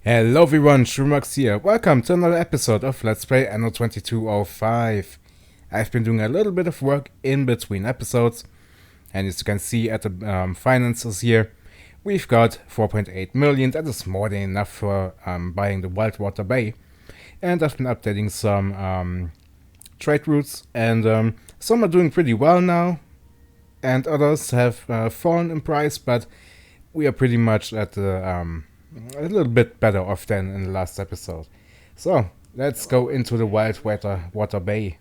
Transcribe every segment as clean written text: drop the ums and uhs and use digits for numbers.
Hello everyone, Shroomworks here. Welcome to another episode of Let's Play Anno 2205. I've been doing a little bit of work in between episodes, and as you can see at the finances here, we've got 4.8 million. That is more than enough for buying the Wildwater Bay. And I've been updating some trade routes, and some are doing pretty well now, and others have fallen in price, but we are pretty much at the a little bit better off than in the last episode. So let's go into the Wildwater Bay.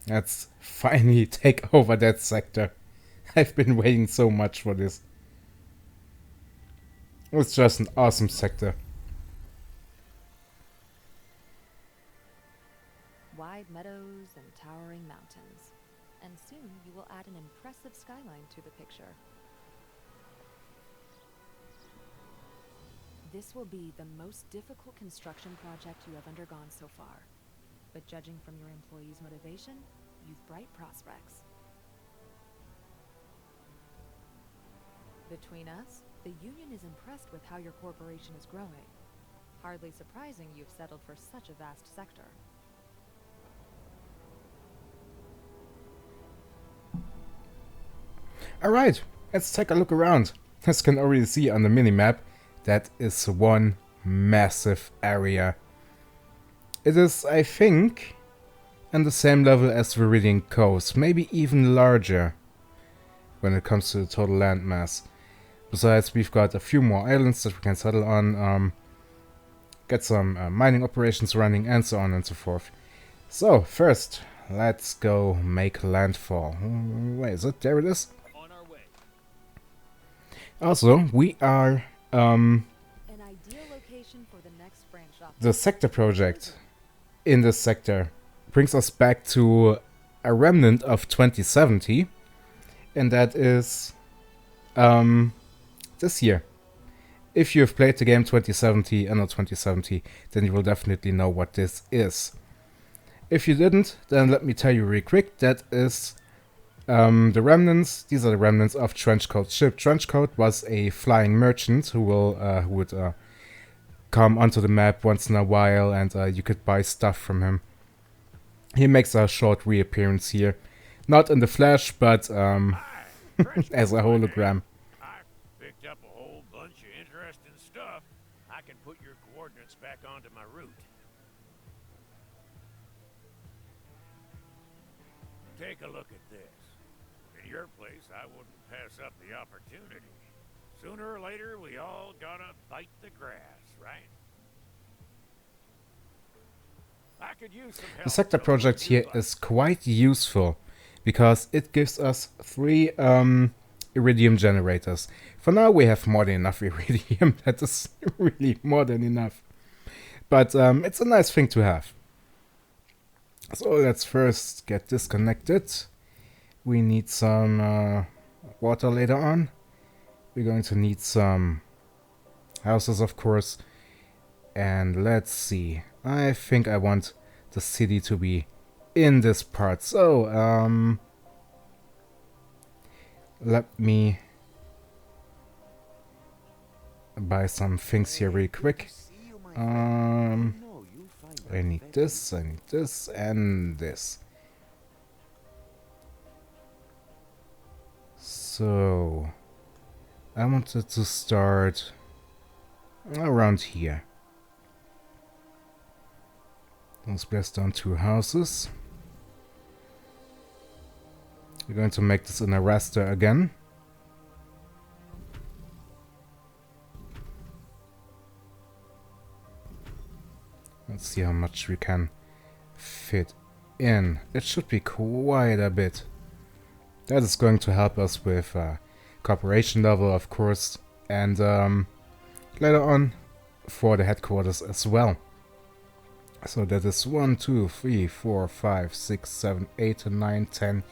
Let's finally take over that sector. I've been waiting so much for this. It's just an awesome sector. Wide meadows and towering mountains, and soon you will add an impressive skyline to the picture. This will be the most difficult construction project you have undergone so far, but judging from your employees' motivation, you've bright prospects. Between us, the union is impressed with how your corporation is growing. Hardly surprising you've settled for such a vast sector. Alright, let's take a look around. As you can already see on the minimap, that is one massive area. It is, I think, on the same level as the Iridium Coast, maybe even larger when it comes to the total land mass. Besides, we've got a few more islands that we can settle on, get some mining operations running, and so on and so forth. So, first, let's go make landfall. Where is it? There it is. On our way. Also, we are An ideal location for the next branch off. the sector project in this sector brings us back to a remnant of 2070, and that is this year. If you've played the game 2070, Anno 2070, then you will definitely know what this is. If you didn't, then let me tell you real quick, that is the remnants. These are the remnants of Trenchcoat's ship. Trenchcoat was a flying merchant who would come onto the map once in a while, and you could buy stuff from him. He makes a short reappearance here, not in the flesh, but as a hologram. I picked up a whole bunch of interesting stuff. I can put your coordinates back onto my route. Take a look at this. In your place, I wouldn't pass up the opportunity. Sooner or later, we all gotta bite the grass, right? I could use some help. The sector so project what'd here you like? is quite useful because it gives us 3 iridium generators. For now we have more than enough iridium. That is really more than enough. But it's a nice thing to have. So let's first get disconnected. We need some water later on. We're going to need some houses, of course. And let's see. I think I want the city to be in this part. So, let me buy some things here real quick. I need this, and this. So, I wanted to start around here. Let's place down 2 houses. We're going to make this an arrestor again. Let's see how much we can fit in. It should be quite a bit. That is going to help us with cooperation level, of course, and later on for the headquarters as well. So that is 1, 2, 3, 4, 5, 6, 7, 8, 9, 10,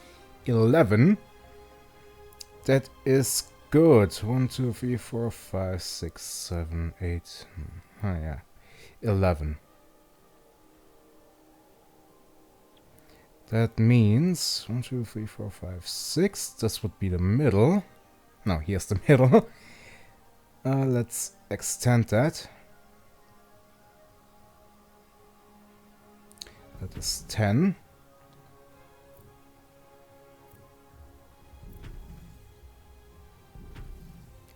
11. That is good. 1, 2, 3, 4, 5, 6, 7, 8. Oh yeah, 11. That means 1, 2, 3, 4, 5, 6. This would be the middle. No, here's the middle. Let's extend that. That is 10.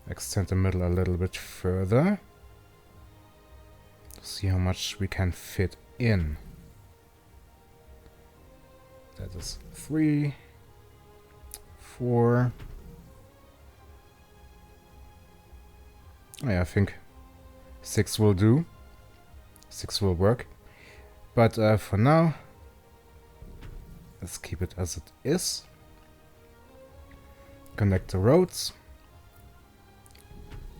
Extend the middle a little bit further. See how much we can fit in. That is 3, 4. Yeah, I think 6 will do. 6 will work. But for now, let's keep it as it is. Connect the roads.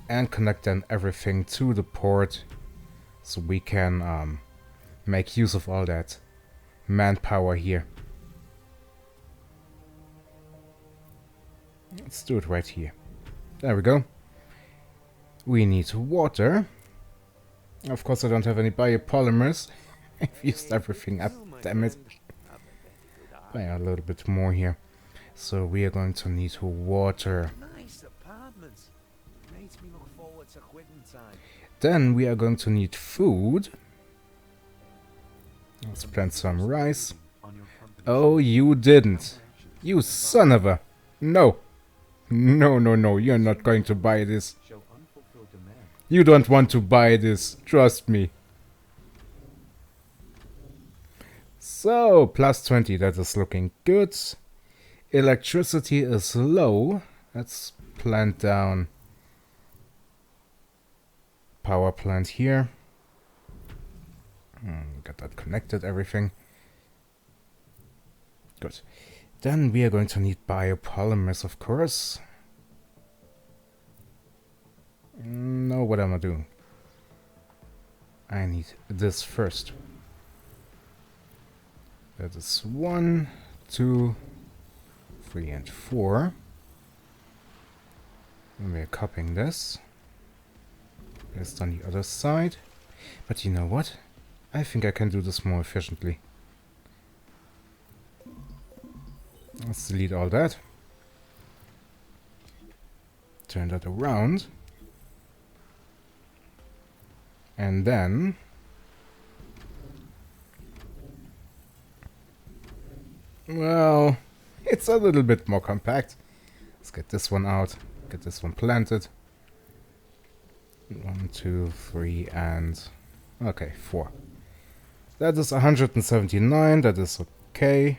And connect then everything to the port. So we can make use of all that manpower here. Let's do it right here. There we go. We need water. Of course I don't have any biopolymers. I've used everything up, damn it. Yeah, a little bit more here. So we are going to need water. Nice apartments. Makes me look forward to quitting time. Then we are going to need food. Let's plant some rice. Oh, you didn't. You son of a... No. No, no, no. You're not going to buy this. You don't want to buy this. Trust me. So, plus 20. That is looking good. Electricity is low. Let's plant down power plant here. Got that connected, everything. Good. Then we are going to need biopolymers, of course. No, what am I doing? I need this first. That is 1, 2, 3, and 4. And we are copying this. It's on the other side. But you know what? I think I can do this more efficiently. Let's delete all that. Turn that around. And then... well, it's a little bit more compact. Let's get this one out. Get this one planted. 1, 2, 3, and... okay, 4. That is 179. That is okay.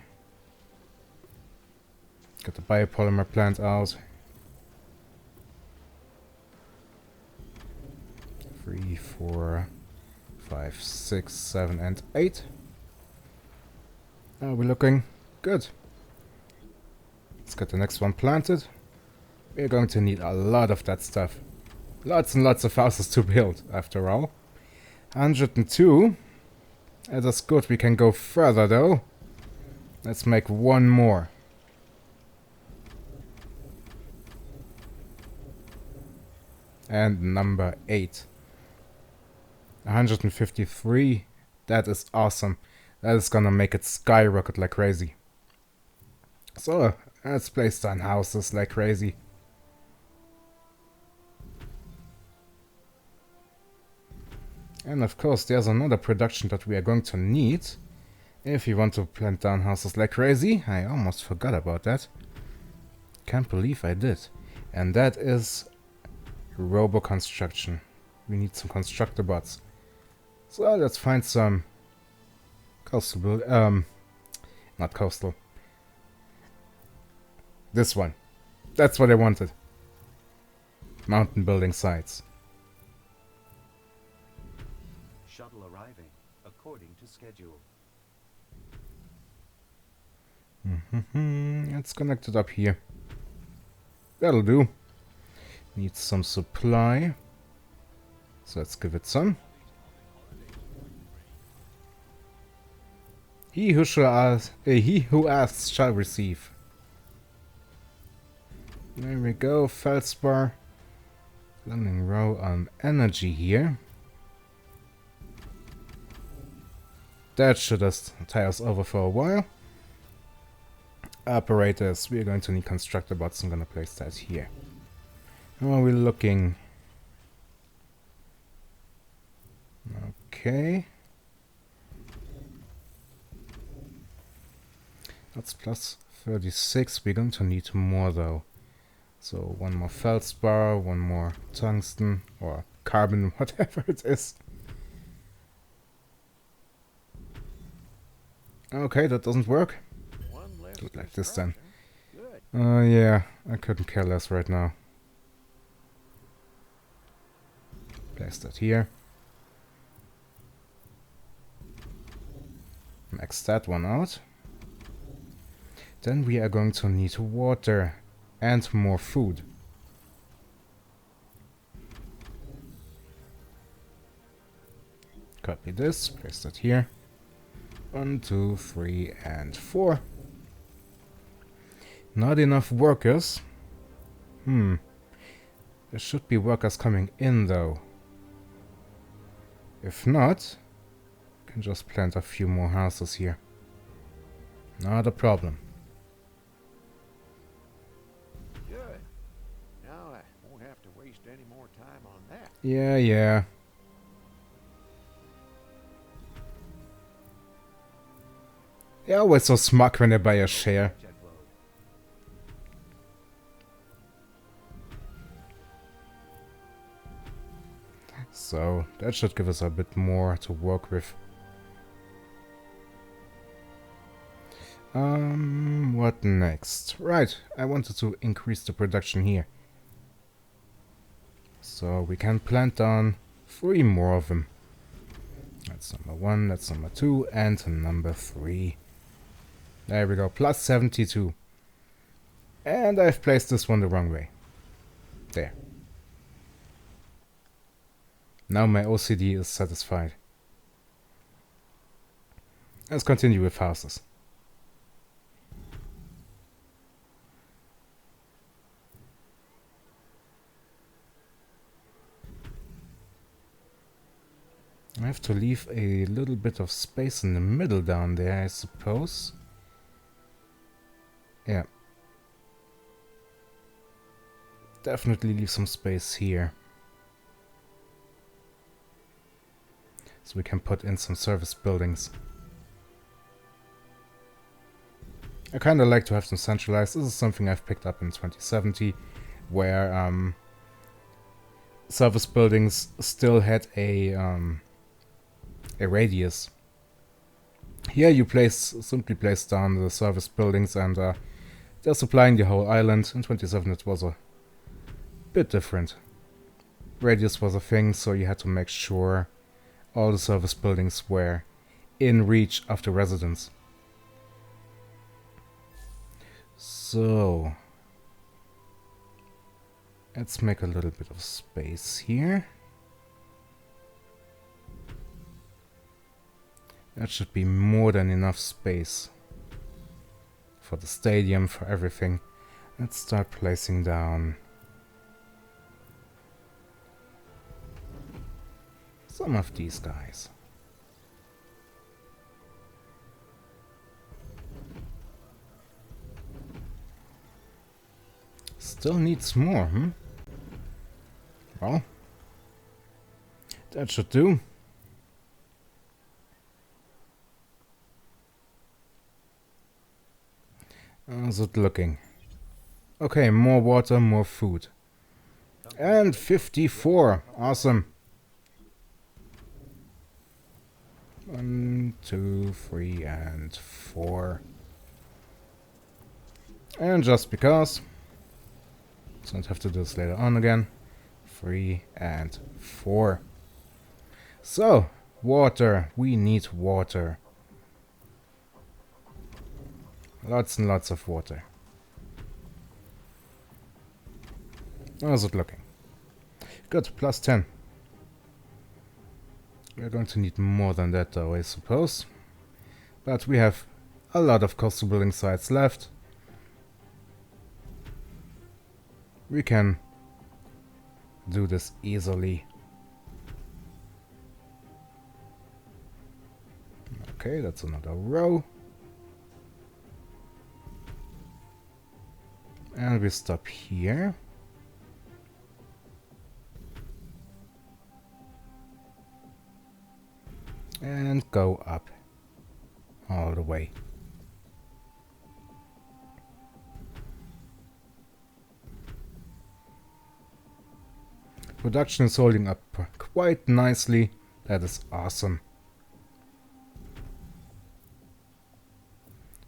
Get the biopolymer plant out. 3, 4, 5, 6, 7, and 8. Are we looking good? Let's get the next one planted. We're going to need a lot of that stuff. Lots and lots of houses to build, after all. 102. That's good. We can go further, though. Let's make one more. And number 8. 153. That is awesome. That is gonna make it skyrocket like crazy. So, let's place down houses like crazy. And of course, there's another production that we are going to need. If you want to plant down houses like crazy. I almost forgot about that. Can't believe I did. And that is robo construction. We need some constructor bots. So let's find some coastal build. Not coastal. This one. That's what I wanted. Mountain building sites. Shuttle arriving according to schedule. Let's connect it up here. That'll do. Needs some supply. So let's give it some. He who asks shall receive. There we go. Feldspar. Landing row on energy here. That should just tie us over for a while. Operators. We are going to need constructor bots. I'm going to place that here. How are we looking? Okay. That's plus 36. We're going to need more though. So one more feldspar, one more tungsten or carbon, whatever it is. Okay, that doesn't work. One less Do it like this then. construction. Good. Yeah, I couldn't care less right now. Place that here. Max that one out. Then we are going to need water and more food. Copy this, place that here. 1, 2, 3, and 4. Not enough workers. There should be workers coming in though. If not, I can just plant a few more houses here. Not a problem. Good. Now I won't have to waste any more time on that. Yeah. They're always so smug when they buy a share. So that should give us a bit more to work with. What next? Right, I wanted to increase the production here. So we can plant down 3 more of them. That's number 1, that's number 2, and number 3. There we go, plus 72. And I've placed this one the wrong way. There. Now my OCD is satisfied. Let's continue with houses. I have to leave a little bit of space in the middle down there, I suppose. Yeah. Definitely leave some space here. So we can put in some service buildings. I kind of like to have them centralized. This is something I've picked up in 2070, where service buildings still had a radius. Here you simply place down the service buildings and they're supplying the whole island. In 27 it was a bit different. Radius was a thing, so you had to make sure all the service buildings were in reach of the residents. So let's make a little bit of space here. That should be more than enough space for the stadium, for everything. Let's start placing down some of these guys. Still needs more, Well, that should do. How's it looking? Okay, more water, more food. And 54. Awesome. 1, 2, 3, and 4. And just because, don't have to do this later on again. 3 and 4. So, water. We need water. Lots and lots of water. How's it looking? Good, plus 10. We're going to need more than that though, I suppose. But we have a lot of coastal building sites left. We can do this easily. Okay, that's another row. And we stop here. And go up all the way. Production is holding up quite nicely. That is awesome.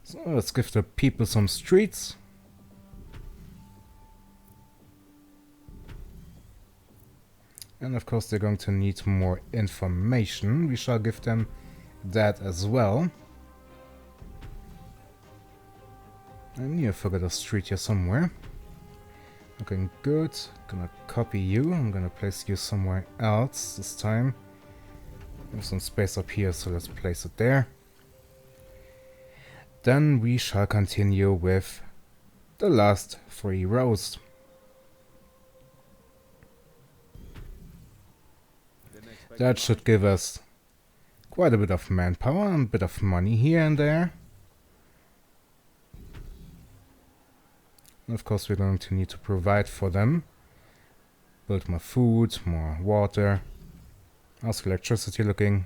So let's give the people some streets. And of course they're going to need more information. We shall give them that as well. I need to forget a street here somewhere. Looking good. Gonna copy you. I'm gonna place you somewhere else this time. There's some space up here, so let's place it there. Then we shall continue with the last 3 rows. That should give us quite a bit of manpower and a bit of money here and there. And of course we're going to need to provide for them. Build more food, more water. How's electricity looking?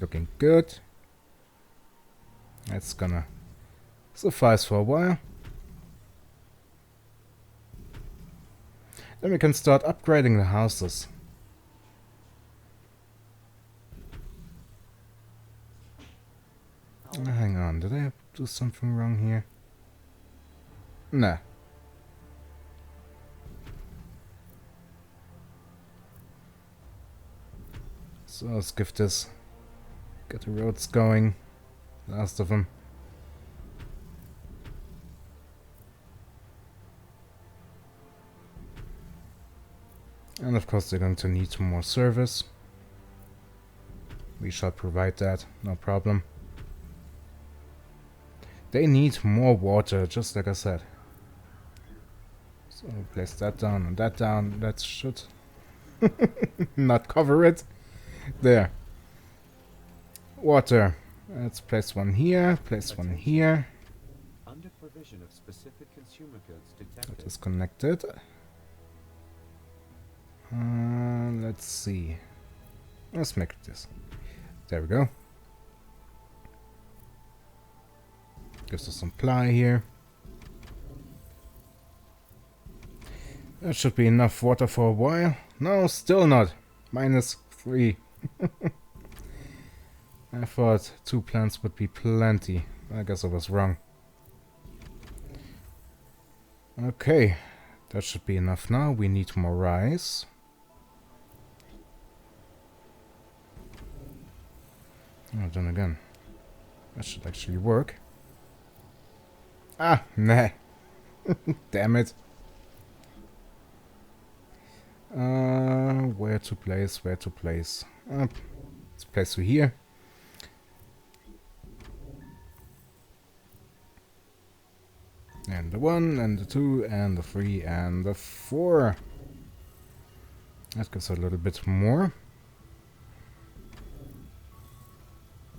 Looking good. That's gonna suffice for a while. Then we can start upgrading the houses. Hang on, did I do something wrong here? Nah. So let's give this, get the roads going, last of them. And of course they're going to need some more service. We shall provide that, no problem. They need more water, just like I said. So we'll place that down and that down. That should not cover it. There. Water. Let's place one here, place one here. Under provision of specific consumer goods detected. That is connected. Let's see. Let's make it this. There we go. Gives us some ply here. That should be enough water for a while. No, still not. -3. I thought 2 plants would be plenty. I guess I was wrong. Okay, that should be enough now. We need more rice. Oh, then again, that should actually work. Ah, nah. Damn it. Where to place, where to place. Let's place you here. And the 1, and the 2, and the 3, and the 4. That gives a little bit more.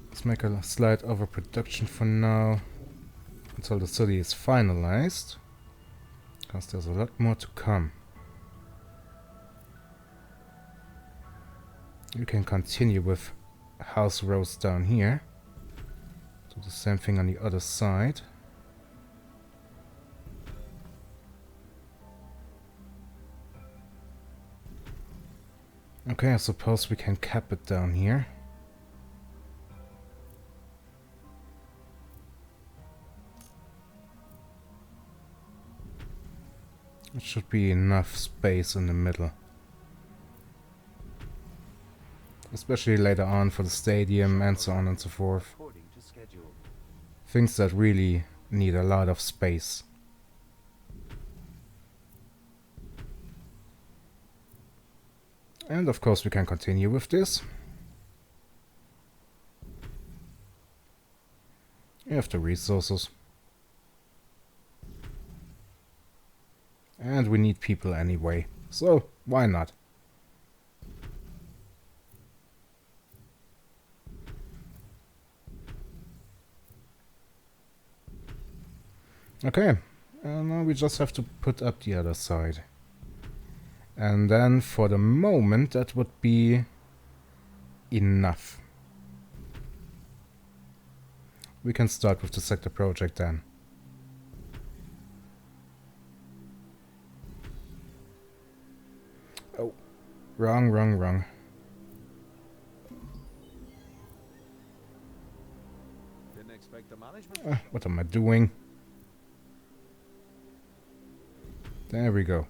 Let's make a slight overproduction for now. Until the city is finalized. Because there's a lot more to come. You can continue with house rows down here. Do the same thing on the other side. Okay, I suppose we can cap it down here. It should be enough space in the middle. Especially later on for the stadium and so on and so forth. According to schedule. Things that really need a lot of space. And of course we can continue with this. We have the resources. And we need people anyway, so why not? Okay, now we just have to put up the other side. And then for the moment that would be enough. We can start with the sector project then. Oh, Wrong. Didn't expect the management. What am I doing? There we go.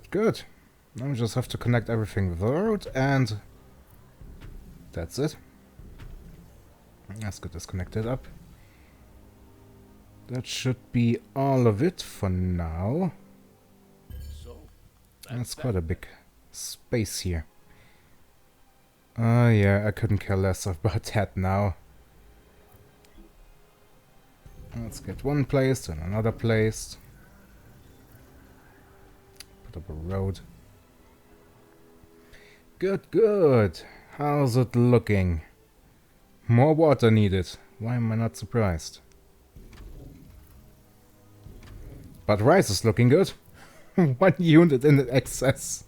Good. Now we just have to connect everything with the road, and that's it. Let's get this connected up. That should be all of it for now. So, That's quite a big space here. Yeah, I couldn't care less about that now. Let's get one placed and another placed. Put up a road. Good. How's it looking? More water needed. Why am I not surprised? But rice is looking good. 1 unit in excess.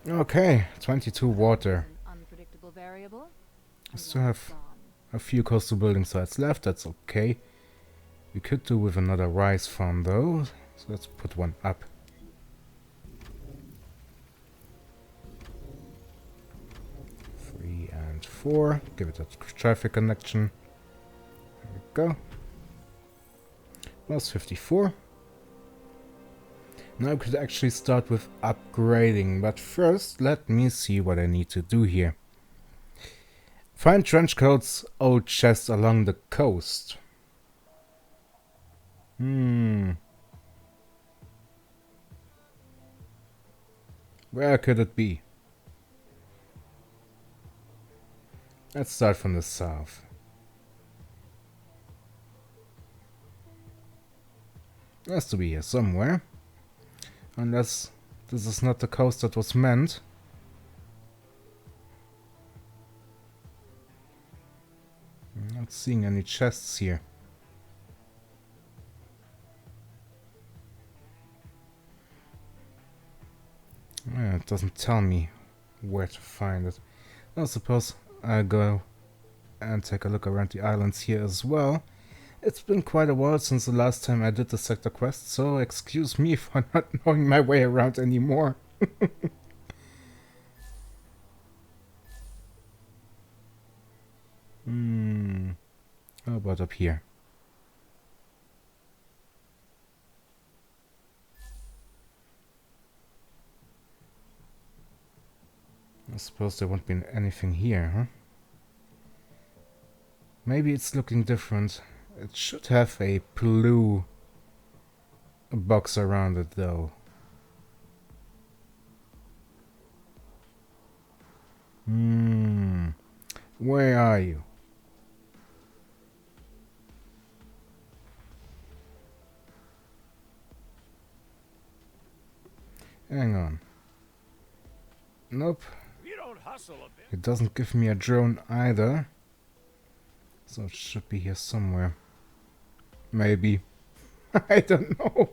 Okay, 22 water. Unpredictable variable. I still have a few coastal building sites left, that's okay. We could do with another rice farm though, so let's put one up. Three and 4, give it a traffic connection. There we go. Plus 54. Now I could actually start with upgrading, but first let me see what I need to do here. Find Trenchcoat's old chest along the coast. Where could it be? Let's start from the south. It has to be here somewhere. Unless this is not the coast that was meant. I'm not seeing any chests here. Yeah, it doesn't tell me where to find it. I suppose I'll go and take a look around the islands here as well. It's been quite a while since the last time I did the sector quest, so excuse me for not knowing my way around anymore. How about up here? I suppose there won't be anything here, huh? Maybe it's looking different. It should have a blue box around it, though. Where are you? Hang on. Nope. you don't hustle a bit. It doesn't give me a drone either. So it should be here somewhere. Maybe. I don't know.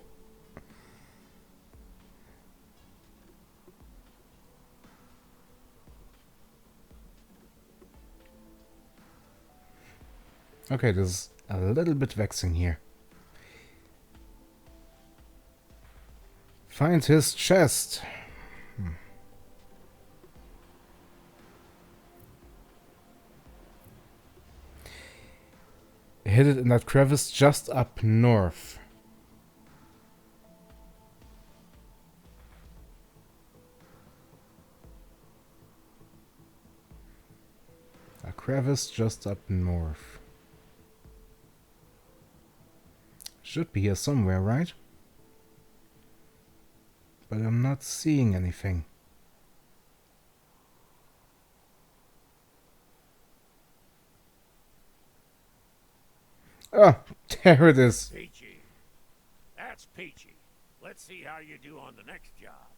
Okay, this is a little bit vexing here. Find his chest. Hid it in that crevice just up north. A crevice just up north. Should be here somewhere, right? But I'm not seeing anything. Oh, there it is. Peachy. That's peachy. Let's see how you do on the next job.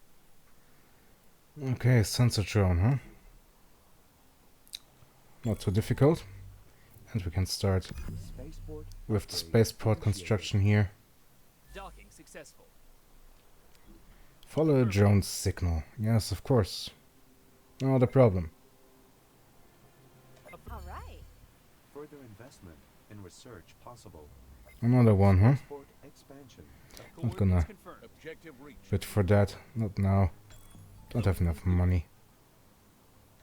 Okay, sensor drone, huh? Not too difficult. And we can start Spaceport with the upgrade spaceport initiated. construction here. Docking successful. Follow the drone signal. Yes, of course. Not a problem. All right. Further investment in research possible. Another one, huh? Spaceport expansion. Not gonna Confirmed. Objective reach. bid for that. Not now. Don't have enough money.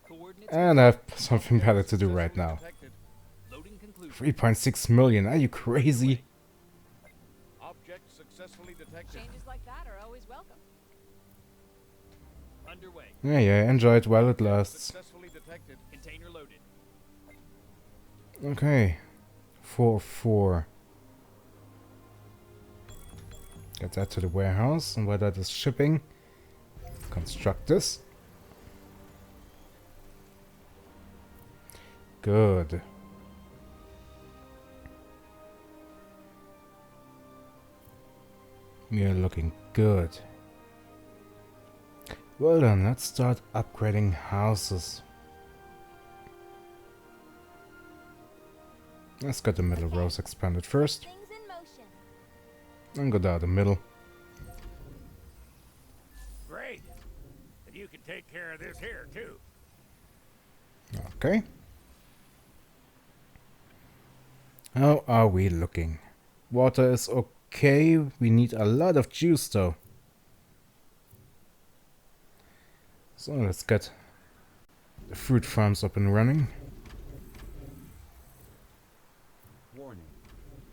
Coordinates And I have something better to do right now. detected. Loading conclusion. 3.6 million. Are you crazy? Object successfully detected. Changes like that are always welcome. Underway. Yeah, enjoy it while it lasts. Successfully detected. Container loaded. Okay. 4-4. Get that to the warehouse, and while that is shipping, construct this. Good. We are looking good. Well then, let's start upgrading houses. Let's get the middle rows expanded first. Things in motion. And go down the middle. Great. And you can take care of this here, too. Okay. How are we looking? Water is okay. We need a lot of juice though. So let's get the fruit farms up and running. Warning.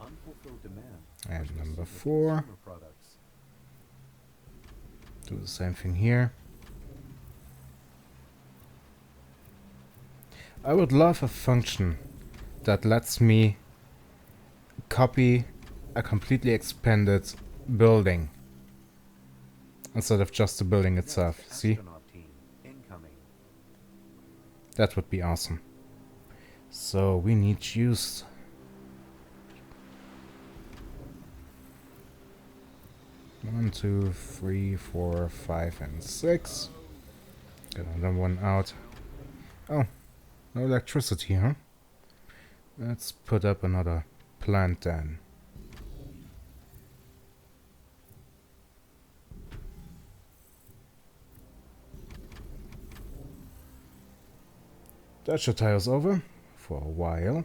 Unfulfilled demand. And for number specific 4. consumer products. Do the same thing here. I would love a function that lets me copy a completely expanded building instead of just the building itself. Next See? astronaut team incoming. That would be awesome. So we need juice. One, 2, 3, 4, 5, and 6. Get another one out. Oh, no electricity, huh? Let's put up another plant then. That should tie us over for a while.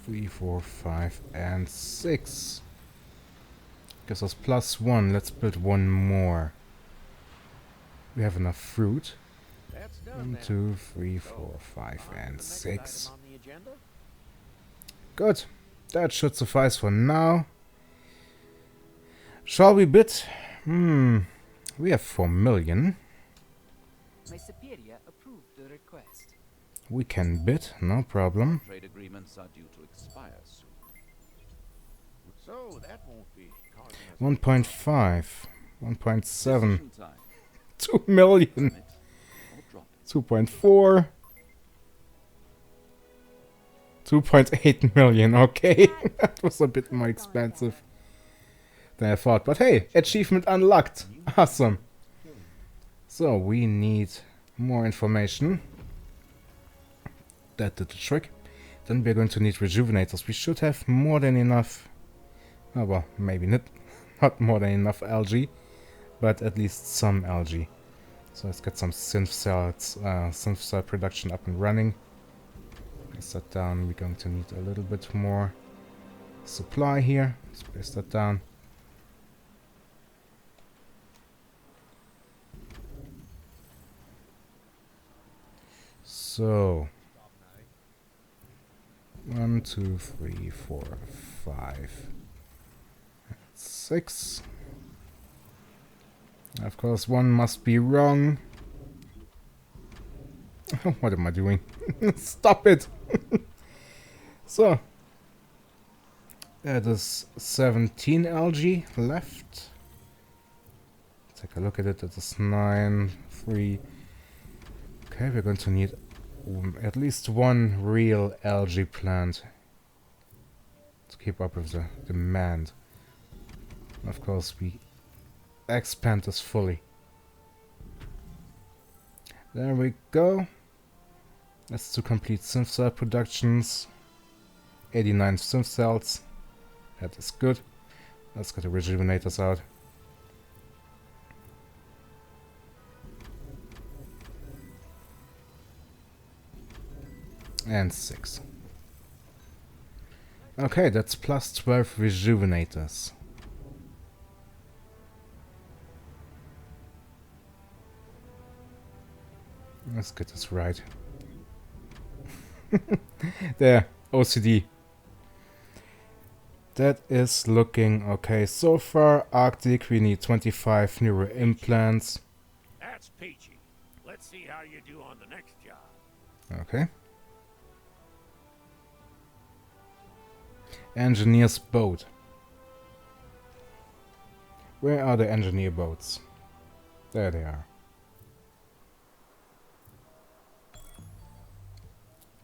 3, 4, 5, and 6. Gives us +1. Let's build one more. We have enough fruit. That's done 1, then. 2, 3, 4, 5, On to the and next 6. item on the agenda. Good. That should suffice for now. Shall we bid? We have 4 million. My superior approved the request. We can bid, no problem. Trade agreements are due to expire soon. So that won't be causing us 1.5, 1.7, Decision time. 2 million, Commit or drop it. 2.4, 2.8 million. Okay, that was a bit more expensive than I thought. But hey, achievement unlocked. Awesome. So we need more information. That did the trick. Then we're going to need rejuvenators. We should have more than enough. Oh well, maybe not more than enough algae, but at least some algae. So let's get some synth cell production up and running. Place that down. We're going to need a little bit more supply here. Let's place that down. So 1, 2, 3, 4, 5, 6. Of course, one must be wrong. What am I doing? Stop it! So, that is 17 algae left. Take a look at it. That is 9, 3. Okay, we're going to need at least one real algae plant to keep up with the demand. Of course, we expand this fully. There we go. That's to complete synth cell productions. 89 synth cells. That is good. Let's get the rejuvenators out. And 6. Okay, that's plus 12 rejuvenators. Let's get this right. There, OCD. That is looking okay so far. Arctic, we need 25 neural implants. That's peachy. Let's see how you do on the next job. Okay. Engineer's boat. Where are the engineer boats? There they are.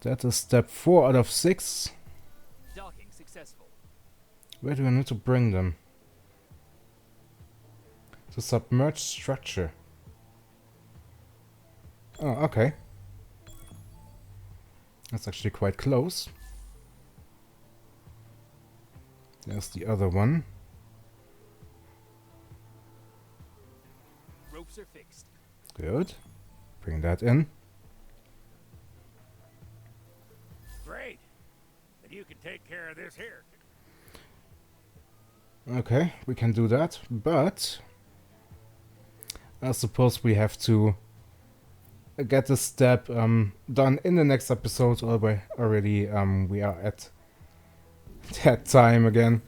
That is step 4 out of 6. Docking successful. Where do I need to bring them? To submerged structure. Oh, okay. That's actually quite close. There's the other one. Ropes are fixed. Good. Bring that in. Great. Then you can take care of this here. Okay, we can do that, but I suppose we have to get this step done in the next episode, or we already we are at that time again.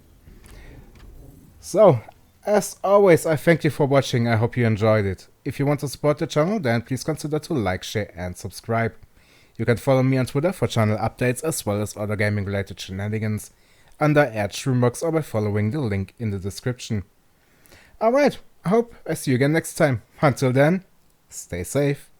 So, as always, I thank you for watching. I hope you enjoyed it. If you want to support the channel, then please consider to like, share and subscribe. You can follow me on Twitter for channel updates as well as other gaming related shenanigans under @Shroomworks or by following the link in the description. Alright, I hope I see you again next time. Until then, stay safe.